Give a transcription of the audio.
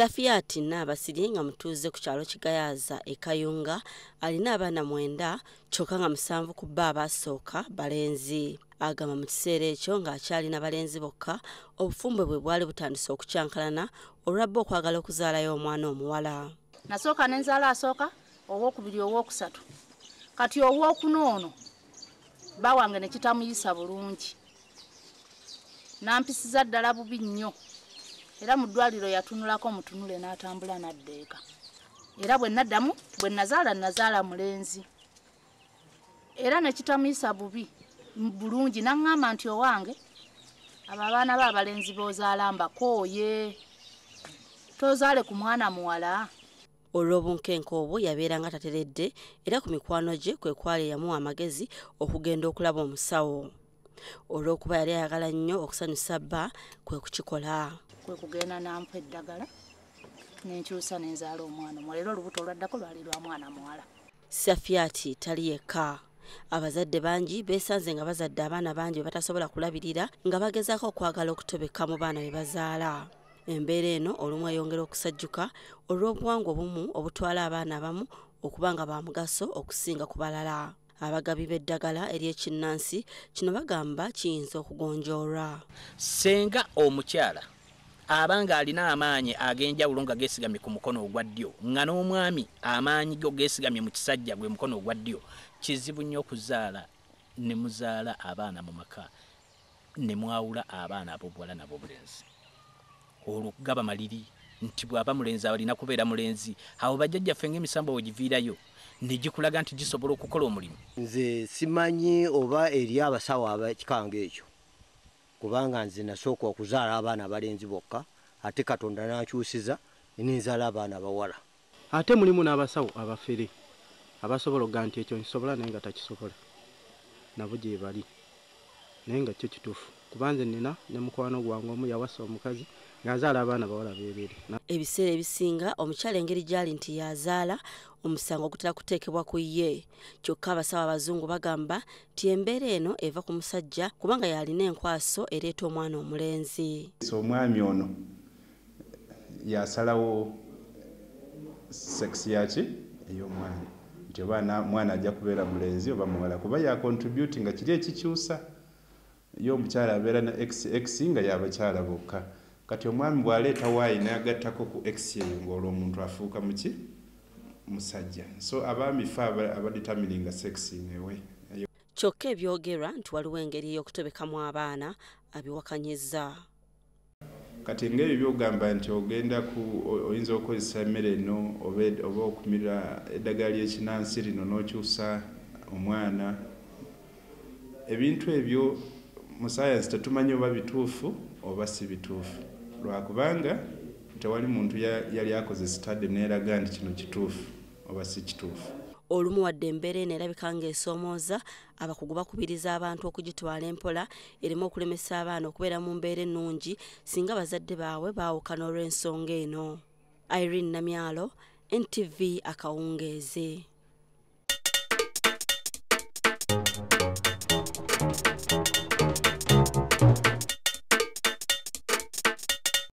Safiati Nabasirye nga mutuuze ku kyalo Kigayaza e Kayunga alina abaana 9 kyokka nga 7 ku bo abasooka balenzi. Agamba mu kiseera ekyo ng'akyalina balenzi bokka obufumbo bwe bwali butandise okukyankalana olwabba okwagala okuzaalayo omwana omuwala. Nasooka nenzaala asooka ow'okubiri ow'okusatu kati ow'okunoono bawange ne kitamuyisa bulungi nampisiza ddala bubi nnyo era mu ddwaliro yatunulako mutunule n'atambula n'addeeka era bwe naddamu bwe nazaala mulenzi era ne kitamuyisa bubi bulungi n'aŋŋamba nti owange abo abaana be abalenzi b'ozaala mbakooye tozaale ku mwana muwala. Olw'obunkenke obwo yabeeranga tateredde era ku mikwano gye kwe kwali yamuwa amagezi okugenda okulaba omusawo. Olw'okuba yali ayagala nnyo okusanyusa bba kwe kukikola. Kwe kugenda nampa eddagala n'enkyusa n'enzaala omwana omuwala era olubuto olwaddako lwali lwa mwana muwala. Safiati tali yekka. Abazadde bangi beesanze nga bazadde abaana bangi be batasobola kulabirira nga bagezaako okwagala okutobeka mu baana be bazaala. Embeera eno olumu eyongera okusajjuka olw'obuwangwa obumu obutwala abaana abamu okuba nga ba mugaso okusinga ku balala. Abagabi b'eddagala ery'ekinnansi kino bagamba kiyinza okugonjoolwa. Senga omukyala abanga alina amaanyi ag'enjawulo nga geesigamye ku mukono ogwa ddyo nga n'omwami amaanyi go geesigamye mu kisajja gwe mukono ogwa ddyo, kizibu nnyo okuzaala ne muzaala abaana mu maka ne mwawula abaana ab'obuwala n'ab'obulenzi. Olwo gaba maliri nti bw'aba mulenzi alina kubeera mulenzi awo bajjajjaffe ng'emisambo wegiviirayo ne gikulaga nti gisobola okukola omulimu. Nze simanyi oba eri abasawo ab'ekikanga ekyo kubanga nze nasooka okuzaala abaana abalenzi bokka ate Katonda n'akyusiza n'enzaala abaana abawala. Ate mulimu n'abasawo abafere abasobola okugaa nti ekyo nkisobola naye nga takisobola nabo gye bali naye nga kyo kituufu kuba nze nina ne mukwano gwange omu yawasa omukazi ng'azaala abaana bawala beereere. Ebiseera ebisinga omukyala engeri gy'ali nti yazaala omusango ogutera kuteekebwa ku ye. Kyokka abasawo abazungu bagamba nti embeera eno eva ku musajja kubanga yalina enkwaso ereeta omwana omulenzi. Omwami ono yasalawo sekisi yaki ey'omwana nti oba mwana ajja kubeera mulenzi oba muwala kuba yakontributi nga kiri ekikyusa yo omukyala abeera na x nga y'abakyala bokka. Kati omwami bw'aleeta waayi n'agattako ku x eyo ng'olwo omuntu afuuka muki musajja. So abaami fe abaditamiringa sexi newe. Kyokka ebyogerwa nti waliwo engeri y'okutobekamu abaana abiwakanyizza. Kati ng'ebyo by'ogamba nti ogenda oyinza okukozesa emmere eno oba okumira eddagala ly'ekinnansi lino n'okyusa omwana. Ebintu ebyo mu sayansi tetumanyi oba bituufu oba si bituufu lwakubanga tewali muntu yali akoze sitade n'eraga nti kino kituufu oba si kituufu. Olumu wadde embeera eno erabika ng'esoomooza abakugu bakubiriza abantu okugitwala empola ereme okulemesa abaana okubeera mu mbeera ennungi singa bazadde baabwe baawukana olw'ensonga eno. Irene Namyalo, NTV Akawungeezi.